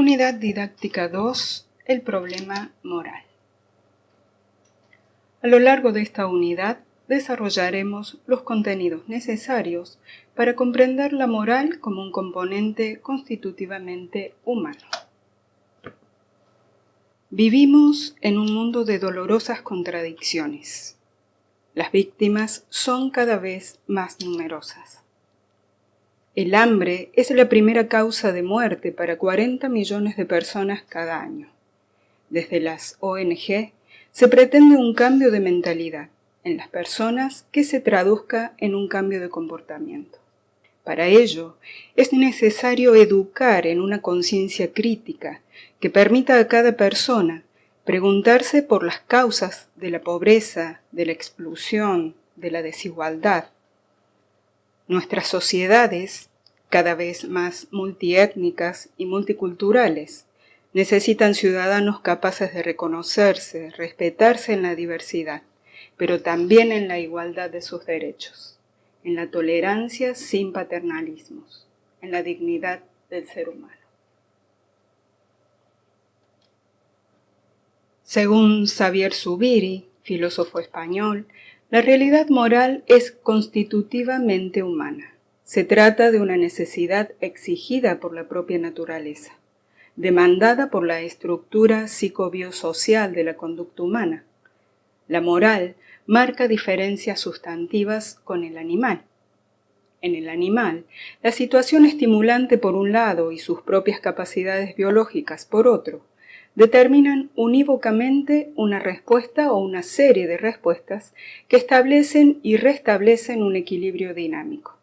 Unidad Didáctica 2, el problema moral. A lo largo de esta unidad desarrollaremos los contenidos necesarios para comprender la moral como un componente constitutivamente humano. Vivimos en un mundo de dolorosas contradicciones. Las víctimas son cada vez más numerosas. El hambre es la primera causa de muerte para 40 millones de personas cada año. Desde las ONG se pretende un cambio de mentalidad en las personas que se traduzca en un cambio de comportamiento. Para ello, es necesario educar en una conciencia crítica que permita a cada persona preguntarse por las causas de la pobreza, de la exclusión, de la desigualdad. Nuestras sociedades, cada vez más multiétnicas y multiculturales, necesitan ciudadanos capaces de reconocerse, respetarse en la diversidad, pero también en la igualdad de sus derechos, en la tolerancia sin paternalismos, en la dignidad del ser humano. Según Xavier Zubiri, filósofo español, la realidad moral es constitutivamente humana. Se trata de una necesidad exigida por la propia naturaleza, demandada por la estructura psicobiosocial de la conducta humana. La moral marca diferencias sustantivas con el animal. En el animal, la situación estimulante por un lado y sus propias capacidades biológicas por otro, determinan unívocamente una respuesta o una serie de respuestas que establecen y restablecen un equilibrio dinámico.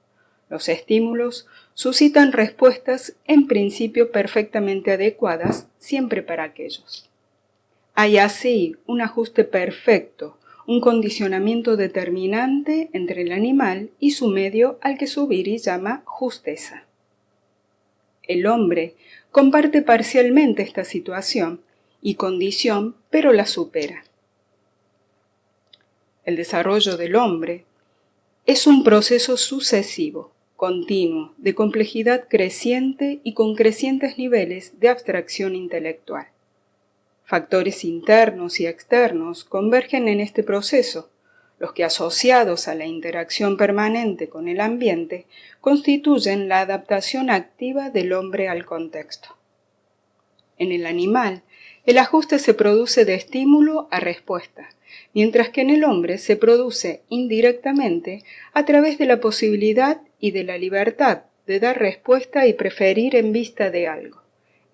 Los estímulos suscitan respuestas en principio perfectamente adecuadas siempre para aquellos. Hay así un ajuste perfecto, un condicionamiento determinante entre el animal y su medio al que Zubiri llama justeza. El hombre comparte parcialmente esta situación y condición, pero la supera. El desarrollo del hombre es un proceso sucesivo, continuo, de complejidad creciente y con crecientes niveles de abstracción intelectual. Factores internos y externos convergen en este proceso, los que asociados a la interacción permanente con el ambiente constituyen la adaptación activa del hombre al contexto. En el animal, el ajuste se produce de estímulo a respuesta, mientras que en el hombre se produce indirectamente a través de la posibilidad y de la libertad de dar respuesta y preferir en vista de algo.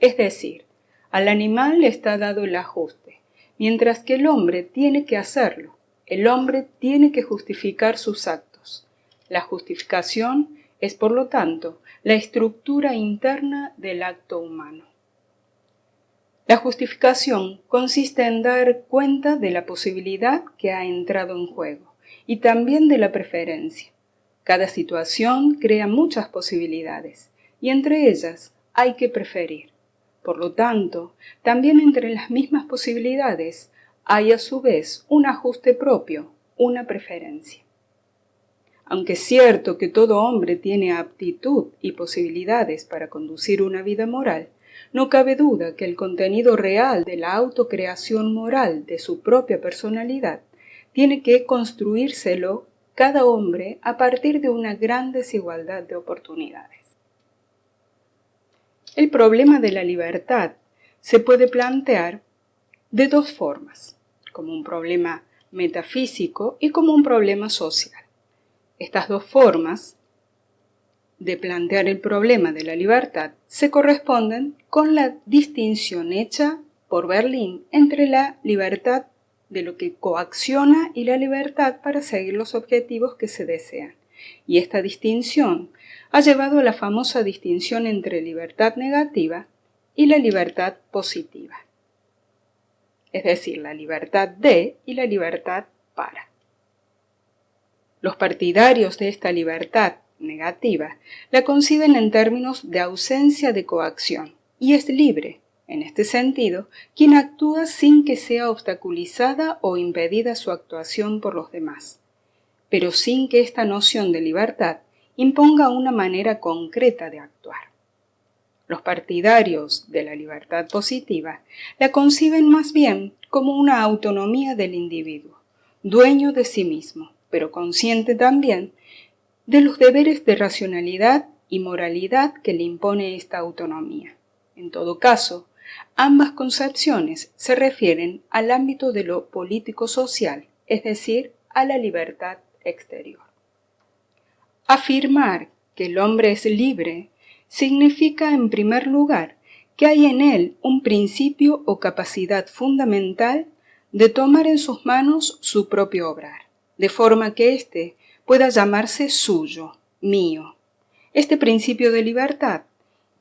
Es decir, al animal le está dado el ajuste, mientras que el hombre tiene que hacerlo. El hombre tiene que justificar sus actos. La justificación es, por lo tanto, la estructura interna del acto humano. La justificación consiste en dar cuenta de la posibilidad que ha entrado en juego y también de la preferencia. Cada situación crea muchas posibilidades y entre ellas hay que preferir. Por lo tanto, también entre las mismas posibilidades hay a su vez un ajuste propio, una preferencia. Aunque es cierto que todo hombre tiene aptitud y posibilidades para conducir una vida moral, no cabe duda que el contenido real de la autocreación moral de su propia personalidad tiene que construírselo cada hombre a partir de una gran desigualdad de oportunidades. El problema de la libertad se puede plantear de dos formas, como un problema metafísico y como un problema social. Estas dos formas de plantear el problema de la libertad se corresponden con la distinción hecha por Berlín entre la libertad de lo que coacciona y la libertad para seguir los objetivos que se desean. Y esta distinción ha llevado a la famosa distinción entre libertad negativa y la libertad positiva. Es decir, la libertad de y la libertad para. Los partidarios de esta libertad negativa la conciben en términos de ausencia de coacción y es libre, en este sentido, quien actúa sin que sea obstaculizada o impedida su actuación por los demás, pero sin que esta noción de libertad imponga una manera concreta de actuar. Los partidarios de la libertad positiva la conciben más bien como una autonomía del individuo, dueño de sí mismo, pero consciente también de los deberes de racionalidad y moralidad que le impone esta autonomía. En todo caso, ambas concepciones se refieren al ámbito de lo político-social, es decir, a la libertad exterior. Afirmar que el hombre es libre significa, en primer lugar, que hay en él un principio o capacidad fundamental de tomar en sus manos su propio obrar, de forma que éste pueda llamarse suyo, mío. Este principio de libertad,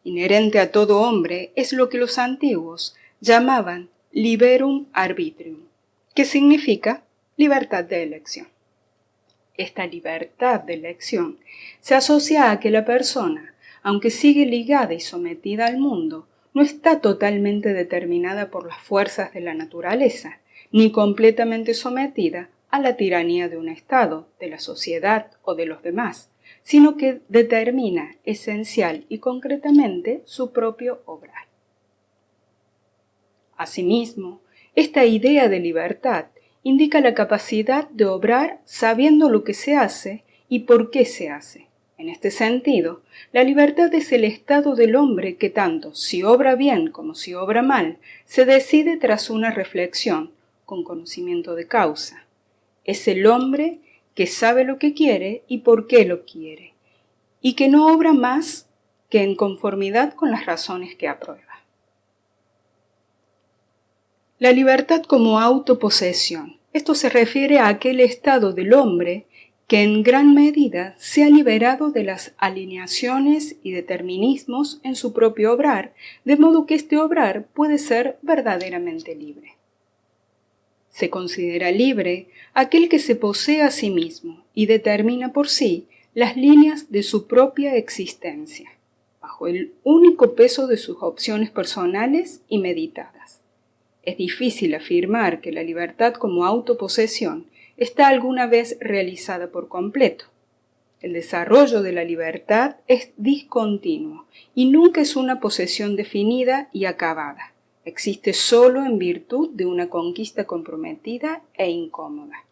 inherente a todo hombre, es lo que los antiguos llamaban liberum arbitrium, que significa libertad de elección. Esta libertad de elección se asocia a que la persona, aunque sigue ligada y sometida al mundo, no está totalmente determinada por las fuerzas de la naturaleza, ni completamente sometida a la tiranía de un Estado, de la sociedad o de los demás, sino que determina esencial y concretamente su propio obrar. Asimismo, esta idea de libertad indica la capacidad de obrar sabiendo lo que se hace y por qué se hace. En este sentido, la libertad es el estado del hombre que tanto si obra bien como si obra mal, se decide tras una reflexión, con conocimiento de causa. Es el hombre que sabe lo que quiere y por qué lo quiere, y que no obra más que en conformidad con las razones que aprueba. La libertad como autoposesión. Esto se refiere a aquel estado del hombre que en gran medida se ha liberado de las alineaciones y determinismos en su propio obrar, de modo que este obrar puede ser verdaderamente libre. Se considera libre aquel que se posee a sí mismo y determina por sí las líneas de su propia existencia, bajo el único peso de sus opciones personales y meditadas. Es difícil afirmar que la libertad como autoposesión está alguna vez realizada por completo. El desarrollo de la libertad es discontinuo y nunca es una posesión definida y acabada. Existe solo en virtud de una conquista comprometida e incómoda.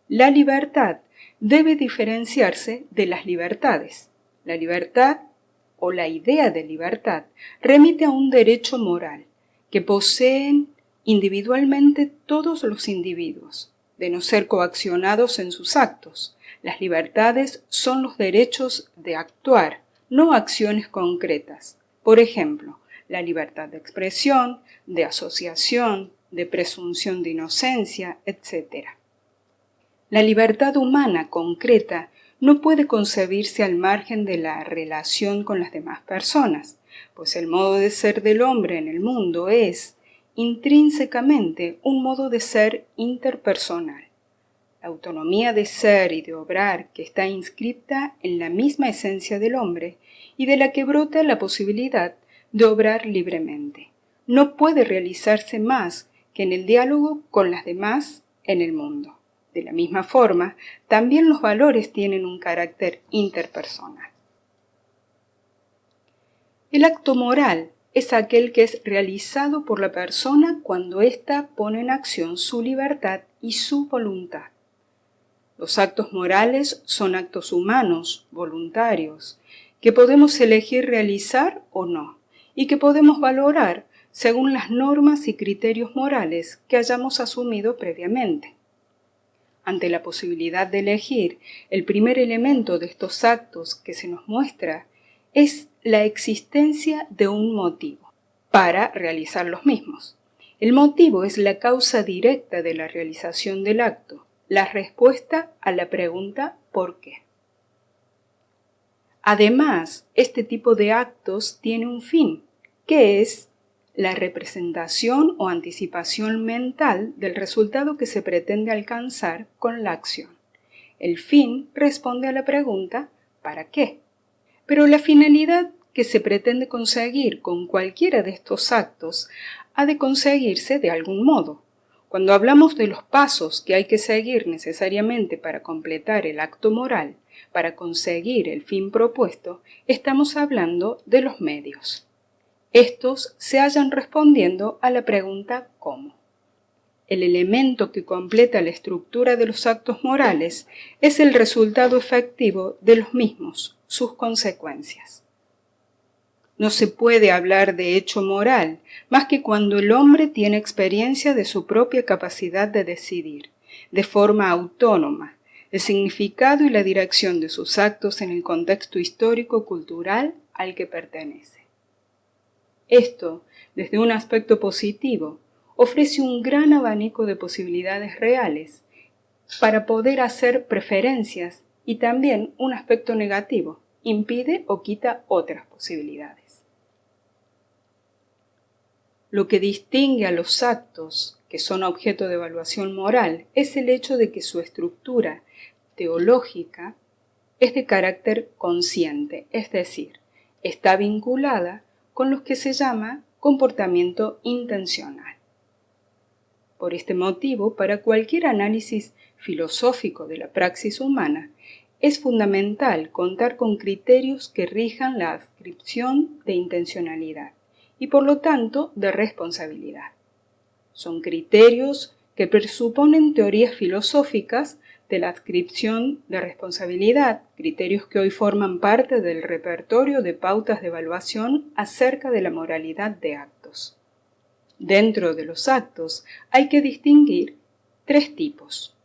La libertad debe diferenciarse de las libertades. La libertad o la idea de libertad remite a un derecho moral que poseen individualmente todos los individuos, de no ser coaccionados en sus actos. Las libertades son los derechos de actuar, no acciones concretas. Por ejemplo, la libertad de expresión, de asociación, de presunción de inocencia, etc. La libertad humana concreta no puede concebirse al margen de la relación con las demás personas, pues el modo de ser del hombre en el mundo es, intrínsecamente, un modo de ser interpersonal. La autonomía de ser y de obrar que está inscripta en la misma esencia del hombre y de la que brota la posibilidad de obrar libremente, no puede realizarse más que en el diálogo con las demás en el mundo. De la misma forma, también los valores tienen un carácter interpersonal. El acto moral es aquel que es realizado por la persona cuando ésta pone en acción su libertad y su voluntad. Los actos morales son actos humanos, voluntarios, que podemos elegir realizar o no, y que podemos valorar según las normas y criterios morales que hayamos asumido previamente. Ante la posibilidad de elegir, el primer elemento de estos actos que se nos muestra es la existencia de un motivo para realizar los mismos. El motivo es la causa directa de la realización del acto, la respuesta a la pregunta ¿por qué? Además, este tipo de actos tiene un fin, que es la representación o anticipación mental del resultado que se pretende alcanzar con la acción. El fin responde a la pregunta ¿para qué? Pero la finalidad que se pretende conseguir con cualquiera de estos actos ha de conseguirse de algún modo. Cuando hablamos de los pasos que hay que seguir necesariamente para completar el acto moral, para conseguir el fin propuesto, estamos hablando de los medios. Estos se hallan respondiendo a la pregunta ¿cómo? El elemento que completa la estructura de los actos morales es el resultado efectivo de los mismos, sus consecuencias. No se puede hablar de hecho moral más que cuando el hombre tiene experiencia de su propia capacidad de decidir, de forma autónoma, el significado y la dirección de sus actos en el contexto histórico-cultural al que pertenece. Esto, desde un aspecto positivo, ofrece un gran abanico de posibilidades reales para poder hacer preferencias y también un aspecto negativo, impide o quita otras posibilidades. Lo que distingue a los actos que son objeto de evaluación moral es el hecho de que su estructura teológica es de carácter consciente, es decir, está vinculada con lo que se llama comportamiento intencional. Por este motivo, para cualquier análisis filosófico de la praxis humana, es fundamental contar con criterios que rijan la adscripción de intencionalidad y por lo tanto de responsabilidad. Son criterios que presuponen teorías filosóficas de la adscripción de responsabilidad, criterios que hoy forman parte del repertorio de pautas de evaluación acerca de la moralidad de actos. Dentro de los actos hay que distinguir tres tipos: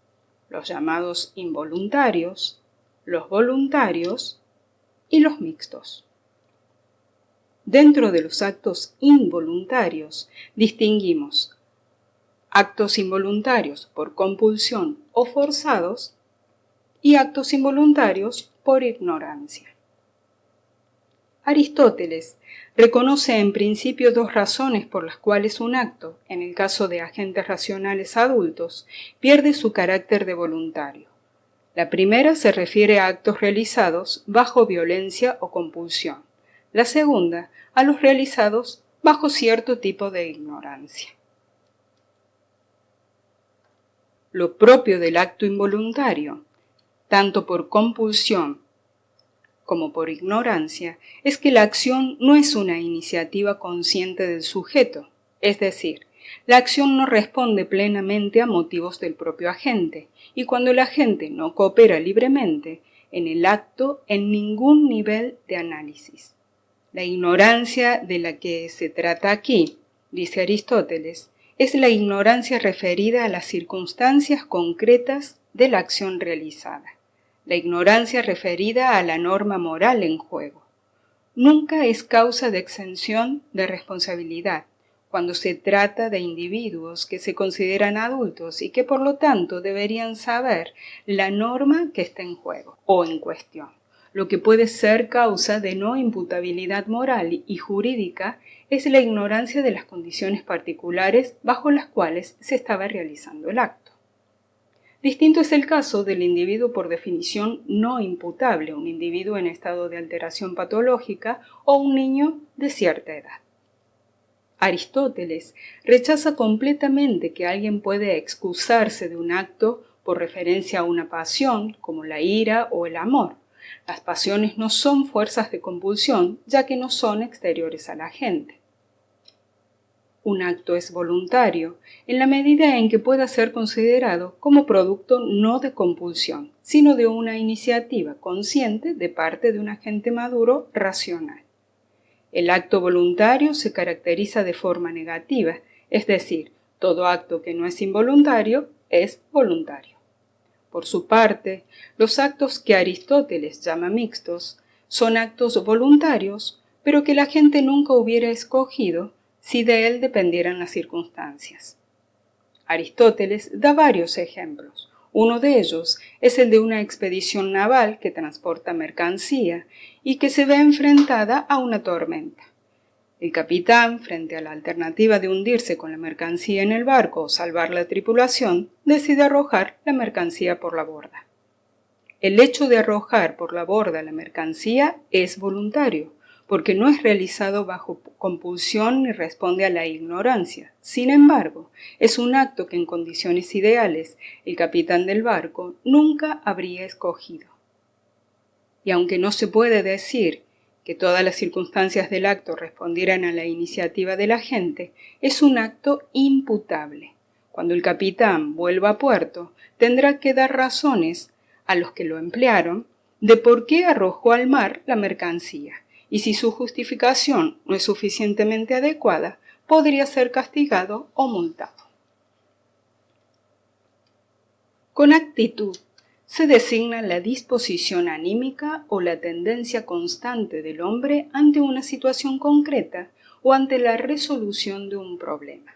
los llamados involuntarios, los voluntarios y los mixtos. Dentro de los actos involuntarios distinguimos actos involuntarios por compulsión o forzados y actos involuntarios por ignorancia. Aristóteles reconoce en principio dos razones por las cuales un acto, en el caso de agentes racionales adultos, pierde su carácter de voluntario. La primera se refiere a actos realizados bajo violencia o compulsión. La segunda, a los realizados bajo cierto tipo de ignorancia. Lo propio del acto involuntario, tanto por compulsión como por ignorancia, es que la acción no es una iniciativa consciente del sujeto, es decir, la acción no responde plenamente a motivos del propio agente, y cuando el agente no coopera libremente en el acto en ningún nivel de análisis. La ignorancia de la que se trata aquí, dice Aristóteles, es la ignorancia referida a las circunstancias concretas de la acción realizada, la ignorancia referida a la norma moral en juego. Nunca es causa de exención de responsabilidad cuando se trata de individuos que se consideran adultos y que por lo tanto deberían saber la norma que está en juego o en cuestión, lo que puede ser causa de no imputabilidad moral y jurídica es la ignorancia de las condiciones particulares bajo las cuales se estaba realizando el acto. Distinto es el caso del individuo por definición no imputable, un individuo en estado de alteración patológica o un niño de cierta edad. Aristóteles rechaza completamente que alguien puede excusarse de un acto por referencia a una pasión, como la ira o el amor. Las pasiones no son fuerzas de compulsión, ya que no son exteriores a la gente. Un acto es voluntario en la medida en que pueda ser considerado como producto no de compulsión, sino de una iniciativa consciente de parte de un agente maduro racional. El acto voluntario se caracteriza de forma negativa, es decir, todo acto que no es involuntario es voluntario. Por su parte, los actos que Aristóteles llama mixtos son actos voluntarios, pero que la gente nunca hubiera escogido si de él dependieran las circunstancias. Aristóteles da varios ejemplos. Uno de ellos es el de una expedición naval que transporta mercancía y que se ve enfrentada a una tormenta. El capitán, frente a la alternativa de hundirse con la mercancía en el barco o salvar la tripulación, decide arrojar la mercancía por la borda. El hecho de arrojar por la borda la mercancía es voluntario, porque no es realizado bajo compulsión ni responde a la ignorancia. Sin embargo, es un acto que en condiciones ideales el capitán del barco nunca habría escogido. y aunque no se puede decir que todas las circunstancias del acto respondieran a la iniciativa del agente, es un acto imputable. Cuando el capitán vuelva a puerto, tendrá que dar razones a los que lo emplearon de por qué arrojó al mar la mercancía, y si su justificación no es suficientemente adecuada, podría ser castigado o multado. Con actitud se designa la disposición anímica o la tendencia constante del hombre ante una situación concreta o ante la resolución de un problema.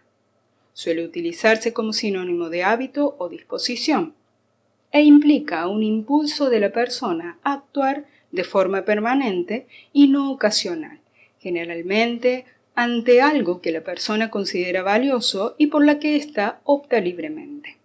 Suele utilizarse como sinónimo de hábito o disposición e implica un impulso de la persona a actuar de forma permanente y no ocasional, generalmente ante algo que la persona considera valioso y por la que ésta opta libremente.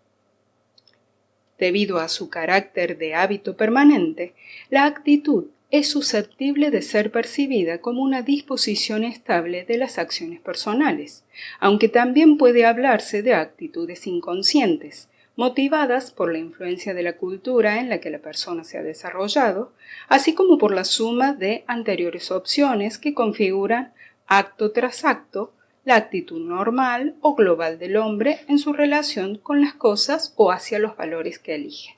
Debido a su carácter de hábito permanente, la actitud es susceptible de ser percibida como una disposición estable de las acciones personales, aunque también puede hablarse de actitudes inconscientes, motivadas por la influencia de la cultura en la que la persona se ha desarrollado, así como por la suma de anteriores opciones que configuran acto tras acto la actitud normal o global del hombre en su relación con las cosas o hacia los valores que elige.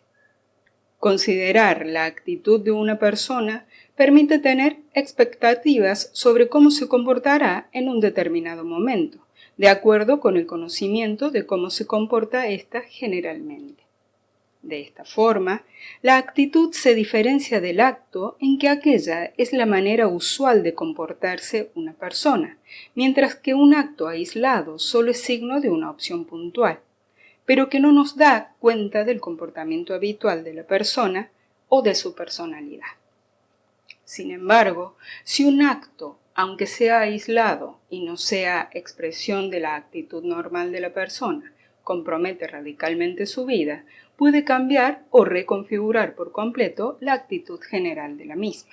Considerar la actitud de una persona permite tener expectativas sobre cómo se comportará en un determinado momento, de acuerdo con el conocimiento de cómo se comporta ésta generalmente. De esta forma, la actitud se diferencia del acto en que aquella es la manera usual de comportarse una persona, mientras que un acto aislado solo es signo de una opción puntual, pero que no nos da cuenta del comportamiento habitual de la persona o de su personalidad. Sin embargo, si un acto, aunque sea aislado y no sea expresión de la actitud normal de la persona, compromete radicalmente su vida, puede cambiar o reconfigurar por completo la actitud general de la misma.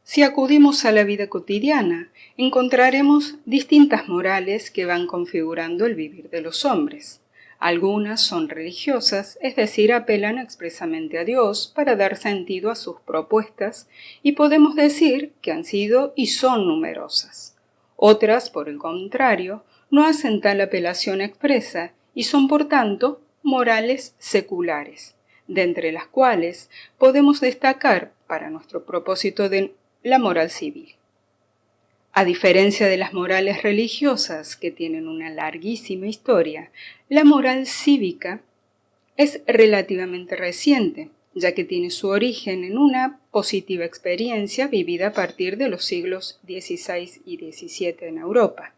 Si acudimos a la vida cotidiana, encontraremos distintas morales que van configurando el vivir de los hombres. Algunas son religiosas, es decir, apelan expresamente a Dios para dar sentido a sus propuestas, y podemos decir que han sido y son numerosas. Otras, por el contrario, no hacen tal apelación expresa y son, por tanto, morales seculares, de entre las cuales podemos destacar, para nuestro propósito, de la moral civil. A diferencia de las morales religiosas, que tienen una larguísima historia, la moral cívica es relativamente reciente, ya que tiene su origen en una positiva experiencia vivida a partir de los siglos XVI y XVII en Europa,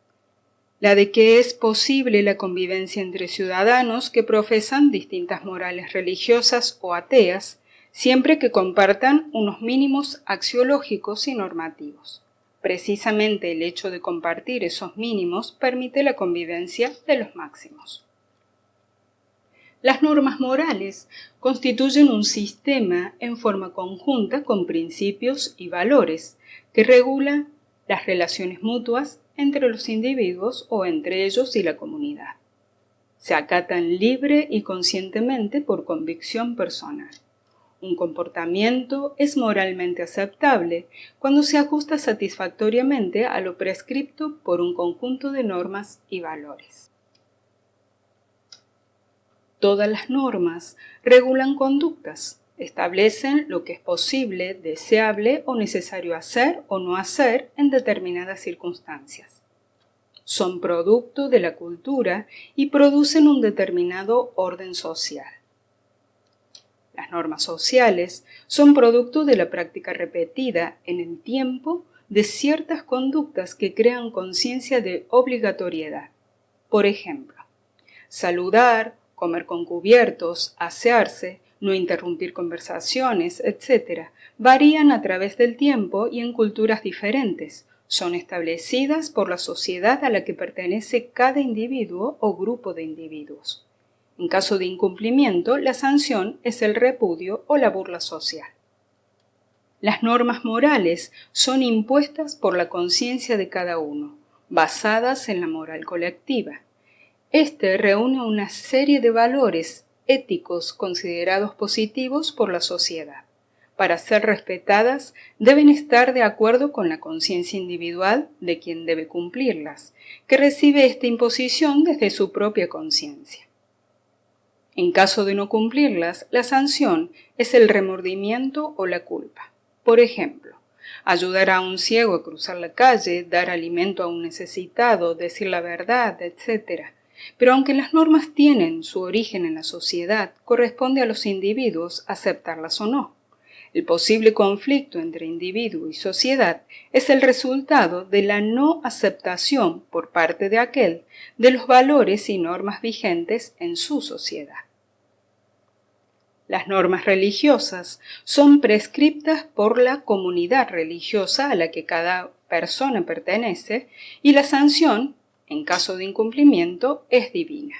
la de que es posible la convivencia entre ciudadanos que profesan distintas morales religiosas o ateas, siempre que compartan unos mínimos axiológicos y normativos. Precisamente el hecho de compartir esos mínimos permite la convivencia de los máximos. Las normas morales constituyen un sistema en forma conjunta con principios y valores que regulan las relaciones mutuas entre los individuos o entre ellos y la comunidad. Se acatan libre y conscientemente por convicción personal. Un comportamiento es moralmente aceptable cuando se ajusta satisfactoriamente a lo prescripto por un conjunto de normas y valores. Todas las normas regulan conductas, establecen lo que es posible, deseable o necesario hacer o no hacer en determinadas circunstancias. Son producto de la cultura y producen un determinado orden social. Las normas sociales son producto de la práctica repetida en el tiempo de ciertas conductas que crean conciencia de obligatoriedad. Por ejemplo, saludar, comer con cubiertos, asearse, no interrumpir conversaciones, etc., varían a través del tiempo y en culturas diferentes. Son establecidas por la sociedad a la que pertenece cada individuo o grupo de individuos. En caso de incumplimiento, la sanción es el repudio o la burla social. Las normas morales son impuestas por la conciencia de cada uno, basadas en la moral colectiva. Este reúne una serie de valores éticos considerados positivos por la sociedad. Para ser respetadas, deben estar de acuerdo con la conciencia individual de quien debe cumplirlas, que recibe esta imposición desde su propia conciencia. En caso de no cumplirlas, la sanción es el remordimiento o la culpa. Por ejemplo, ayudar a un ciego a cruzar la calle, dar alimento a un necesitado, decir la verdad, etc. Pero aunque las normas tienen su origen en la sociedad, corresponde a los individuos aceptarlas o no. El posible conflicto entre individuo y sociedad es el resultado de la no aceptación por parte de aquel de los valores y normas vigentes en su sociedad. Las normas religiosas son prescriptas por la comunidad religiosa a la que cada persona pertenece y la sanción, en caso de incumplimiento, es divina.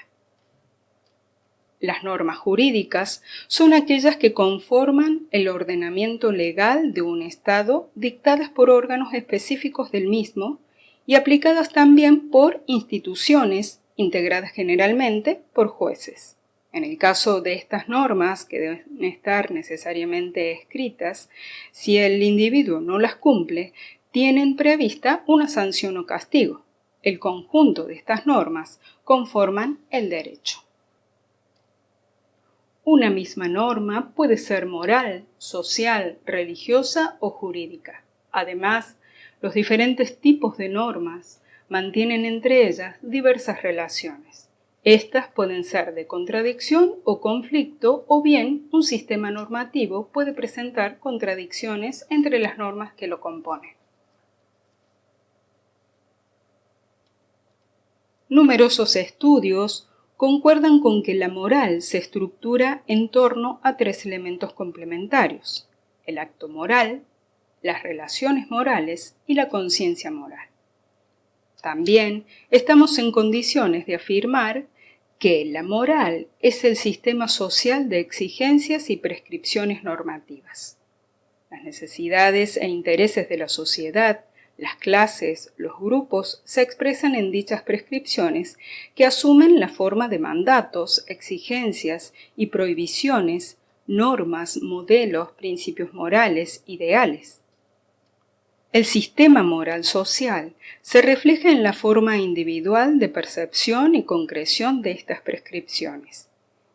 Las normas jurídicas son aquellas que conforman el ordenamiento legal de un Estado, dictadas por órganos específicos del mismo y aplicadas también por instituciones integradas generalmente por jueces. En el caso de estas normas, que deben estar necesariamente escritas, si el individuo no las cumple, tienen prevista una sanción o castigo. El conjunto de estas normas conforman el derecho. Una misma norma puede ser moral, social, religiosa o jurídica. Además, los diferentes tipos de normas mantienen entre ellas diversas relaciones. Estas pueden ser de contradicción o conflicto, o bien un sistema normativo puede presentar contradicciones entre las normas que lo componen. Numerosos estudios concuerdan con que la moral se estructura en torno a tres elementos complementarios: el acto moral, las relaciones morales y la conciencia moral. También estamos en condiciones de afirmar que la moral es el sistema social de exigencias y prescripciones normativas. Las necesidades e intereses de la sociedad, las clases, los grupos se expresan en dichas prescripciones que asumen la forma de mandatos, exigencias y prohibiciones, normas, modelos, principios morales, ideales. El sistema moral social se refleja en la forma individual de percepción y concreción de estas prescripciones.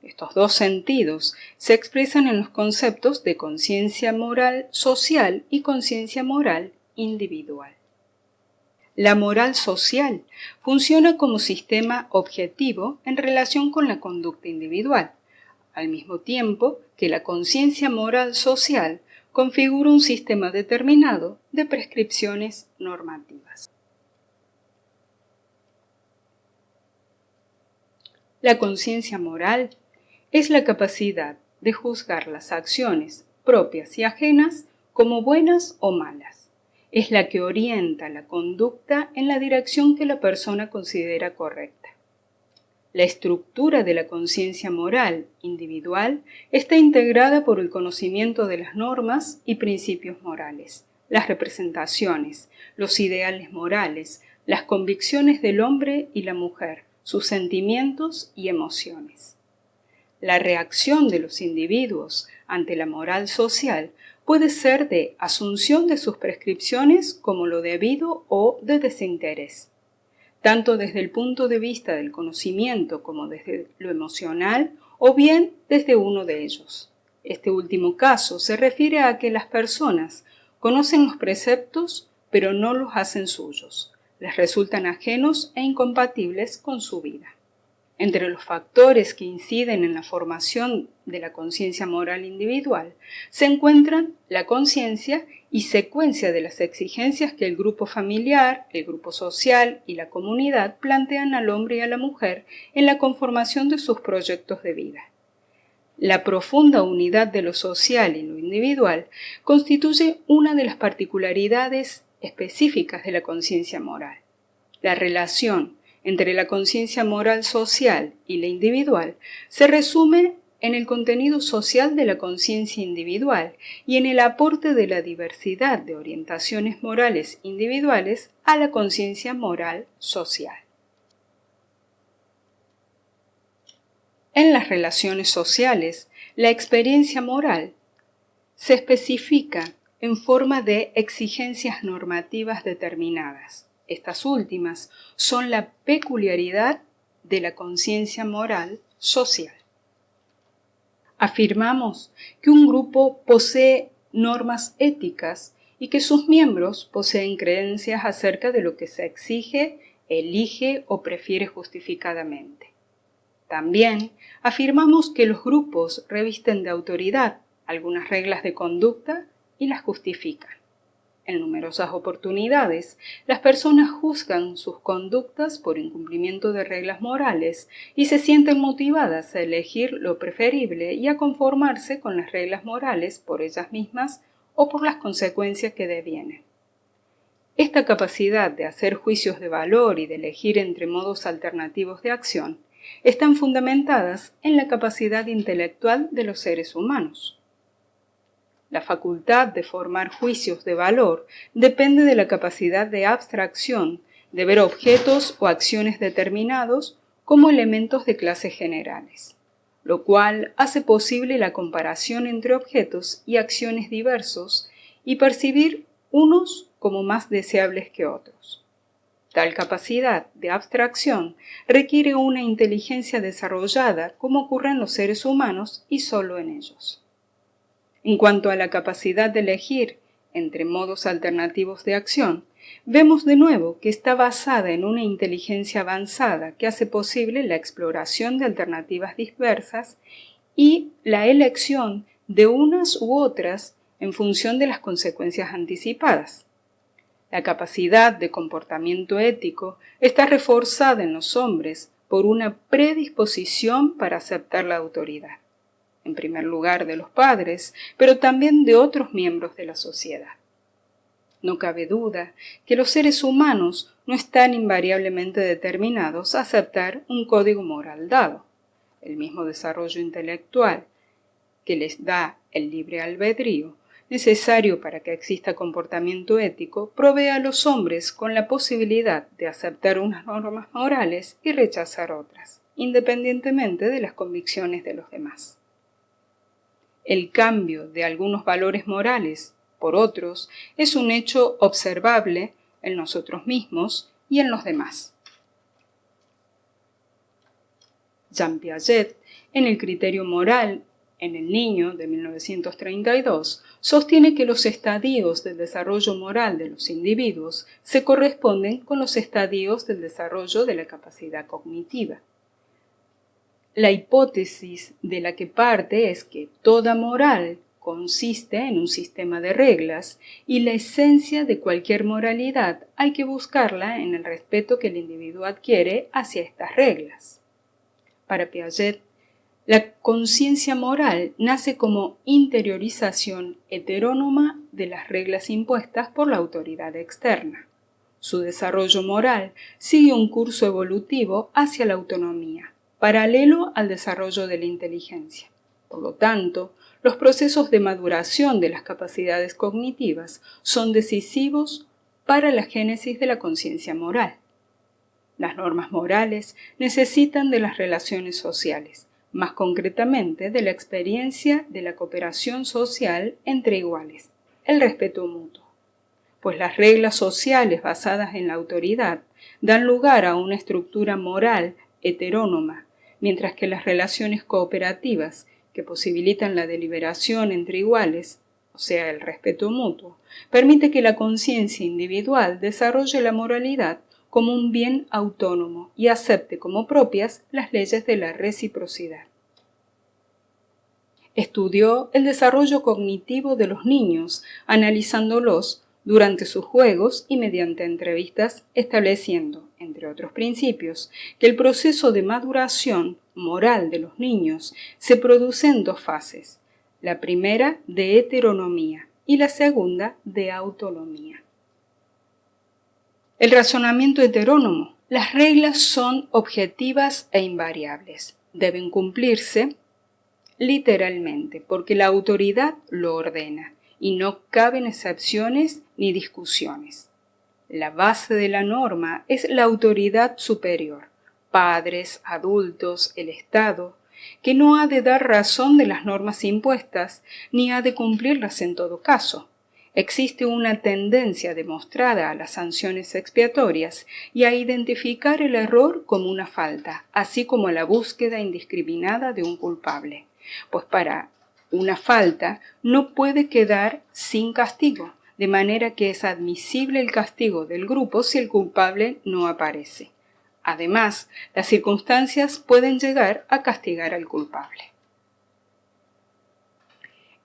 Estos dos sentidos se expresan en los conceptos de conciencia moral social y conciencia moral individual. La moral social funciona como sistema objetivo en relación con la conducta individual, al mismo tiempo que la conciencia moral social configura un sistema determinado de prescripciones normativas. La conciencia moral es la capacidad de juzgar las acciones propias y ajenas como buenas o malas. Es la que orienta la conducta en la dirección que la persona considera correcta. La estructura de la conciencia moral individual está integrada por el conocimiento de las normas y principios morales, las representaciones, los ideales morales, las convicciones del hombre y la mujer, sus sentimientos y emociones. La reacción de los individuos ante la moral social puede ser de asunción de sus prescripciones como lo debido o de desinterés, tanto desde el punto de vista del conocimiento como desde lo emocional, o bien desde uno de ellos. Este último caso se refiere a que las personas conocen los preceptos pero no los hacen suyos, les resultan ajenos e incompatibles con su vida. Entre los factores que inciden en la formación de la conciencia moral individual se encuentran la conciencia y secuencia de las exigencias que el grupo familiar, el grupo social y la comunidad plantean al hombre y a la mujer en la conformación de sus proyectos de vida. La profunda unidad de lo social y lo individual constituye una de las particularidades específicas de la conciencia moral. La relación entre la conciencia moral social y la individual se resume en el contenido social de la conciencia individual y en el aporte de la diversidad de orientaciones morales individuales a la conciencia moral social. En las relaciones sociales, la experiencia moral se especifica en forma de exigencias normativas determinadas. Estas últimas son la peculiaridad de la conciencia moral social. Afirmamos que un grupo posee normas éticas y que sus miembros poseen creencias acerca de lo que se exige, elige o prefiere justificadamente. También afirmamos que los grupos revisten de autoridad algunas reglas de conducta y las justifican. En numerosas oportunidades, las personas juzgan sus conductas por incumplimiento de reglas morales y se sienten motivadas a elegir lo preferible y a conformarse con las reglas morales por ellas mismas o por las consecuencias que devienen. Esta capacidad de hacer juicios de valor y de elegir entre modos alternativos de acción están fundamentadas en la capacidad intelectual de los seres humanos. La facultad de formar juicios de valor depende de la capacidad de abstracción, de ver objetos o acciones determinados como elementos de clases generales, lo cual hace posible la comparación entre objetos y acciones diversos y percibir unos como más deseables que otros. Tal capacidad de abstracción requiere una inteligencia desarrollada como ocurre en los seres humanos y solo en ellos. En cuanto a la capacidad de elegir entre modos alternativos de acción, vemos de nuevo que está basada en una inteligencia avanzada que hace posible la exploración de alternativas diversas y la elección de unas u otras en función de las consecuencias anticipadas. La capacidad de comportamiento ético está reforzada en los hombres por una predisposición para aceptar la autoridad, en primer lugar de los padres, pero también de otros miembros de la sociedad. No cabe duda que los seres humanos no están invariablemente determinados a aceptar un código moral dado. El mismo desarrollo intelectual que les da el libre albedrío, necesario para que exista comportamiento ético, provee a los hombres con la posibilidad de aceptar unas normas morales y rechazar otras, independientemente de las convicciones de los demás. El cambio de algunos valores morales por otros es un hecho observable en nosotros mismos y en los demás. Jean Piaget, en el criterio moral en el niño de 1932, sostiene que los estadios del desarrollo moral de los individuos se corresponden con los estadios del desarrollo de la capacidad cognitiva. La hipótesis de la que parte es que toda moral consiste en un sistema de reglas y la esencia de cualquier moralidad hay que buscarla en el respeto que el individuo adquiere hacia estas reglas. Para Piaget, la conciencia moral nace como interiorización heterónoma de las reglas impuestas por la autoridad externa. Su desarrollo moral sigue un curso evolutivo hacia la autonomía, paralelo al desarrollo de la inteligencia. Por lo tanto, los procesos de maduración de las capacidades cognitivas son decisivos para la génesis de la conciencia moral. Las normas morales necesitan de las relaciones sociales, más concretamente de la experiencia de la cooperación social entre iguales, el respeto mutuo, pues las reglas sociales basadas en la autoridad dan lugar a una estructura moral heterónoma, mientras que las relaciones cooperativas que posibilitan la deliberación entre iguales, o sea, el respeto mutuo, permite que la conciencia individual desarrolle la moralidad como un bien autónomo y acepte como propias las leyes de la reciprocidad. Estudió el desarrollo cognitivo de los niños, analizándolos durante sus juegos y mediante entrevistas, estableciendo, entre otros principios, que el proceso de maduración moral de los niños se produce en dos fases, la primera de heteronomía y la segunda de autonomía. El razonamiento heterónomo. Las reglas son objetivas e invariables. Deben cumplirse literalmente, porque la autoridad lo ordena y no caben excepciones ni discusiones. La base de la norma es la autoridad superior, padres, adultos, el Estado, que no ha de dar razón de las normas impuestas, ni ha de cumplirlas en todo caso. Existe una tendencia demostrada a las sanciones expiatorias y a identificar el error como una falta, así como a la búsqueda indiscriminada de un culpable. Pues para una falta no puede quedar sin castigo, de manera que es admisible el castigo del grupo si el culpable no aparece. Además, las circunstancias pueden llegar a castigar al culpable.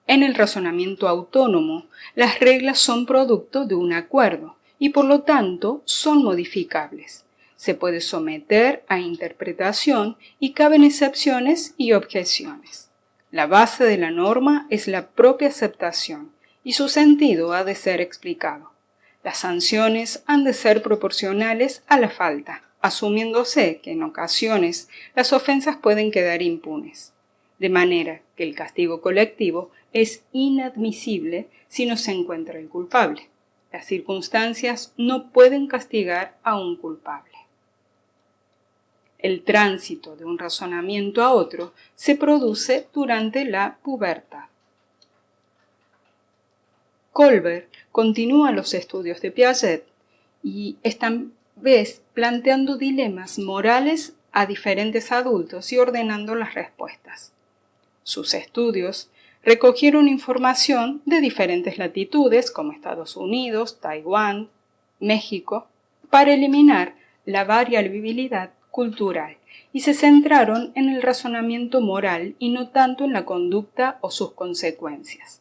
En el razonamiento autónomo, las reglas son producto de un acuerdo y por lo tanto son modificables. Se puede someter a interpretación y caben excepciones y objeciones. La base de la norma es la propia aceptación y su sentido ha de ser explicado. Las sanciones han de ser proporcionales a la falta, asumiéndose que en ocasiones las ofensas pueden quedar impunes, de manera que el castigo colectivo es inadmisible si no se encuentra el culpable. Las circunstancias no pueden castigar a un culpable. El tránsito de un razonamiento a otro se produce durante la pubertad. Colbert continúa los estudios de Piaget y esta vez planteando dilemas morales a diferentes adultos y ordenando las respuestas. Sus estudios recogieron información de diferentes latitudes como Estados Unidos, Taiwán, México, para eliminar la variabilidad cultural y se centraron en el razonamiento moral y no tanto en la conducta o sus consecuencias.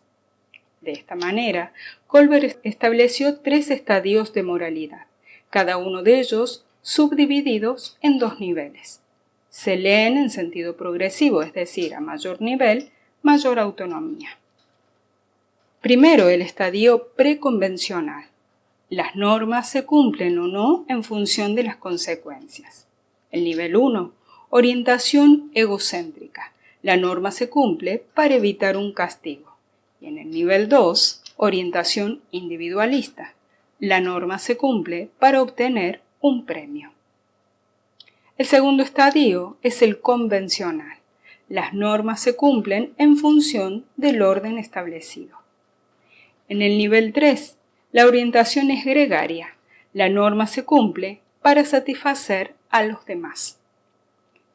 De esta manera, Colbert estableció 3 estadios de moralidad, cada uno de ellos subdivididos en 2 niveles. Se leen en sentido progresivo, es decir, a mayor nivel, mayor autonomía. Primero, el estadio preconvencional. Las normas se cumplen o no en función de las consecuencias. El nivel 1, orientación egocéntrica. La norma se cumple para evitar un castigo. Y en el nivel 2, orientación individualista. La norma se cumple para obtener un premio. El segundo estadio es el convencional. Las normas se cumplen en función del orden establecido. En el nivel 3, la orientación es gregaria. La norma se cumple para satisfacer a los demás.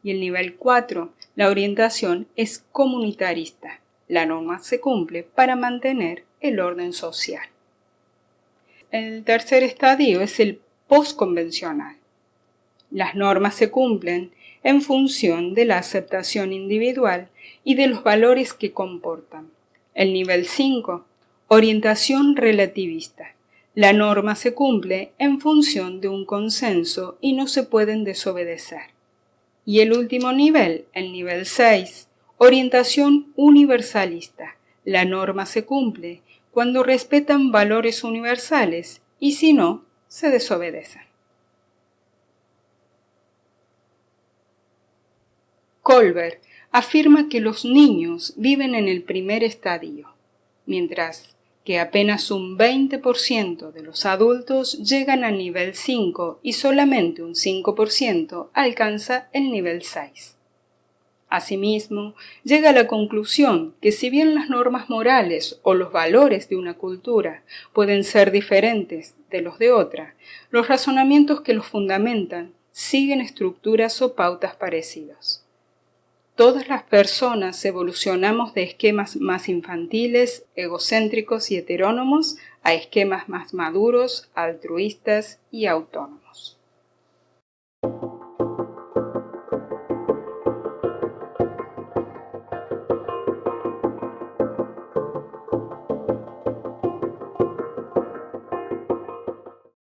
Y el nivel 4, la orientación es comunitarista. La norma se cumple para mantener el orden social. El tercer estadio es el postconvencional. Las normas se cumplen en función de la aceptación individual y de los valores que comportan. El nivel 5, orientación relativista. La norma se cumple en función de un consenso y no se pueden desobedecer. Y el último nivel, el nivel 6, orientación universalista. La norma se cumple cuando respetan valores universales y si no, se desobedecen. Colbert afirma que los niños viven en el primer estadio, mientras que apenas un 20% de los adultos llegan al nivel 5 y solamente un 5% alcanza el nivel 6. Asimismo, llega a la conclusión que si bien las normas morales o los valores de una cultura pueden ser diferentes de los de otra, los razonamientos que los fundamentan siguen estructuras o pautas parecidas. Todas las personas evolucionamos de esquemas más infantiles, egocéntricos y heterónomos a esquemas más maduros, altruistas y autónomos.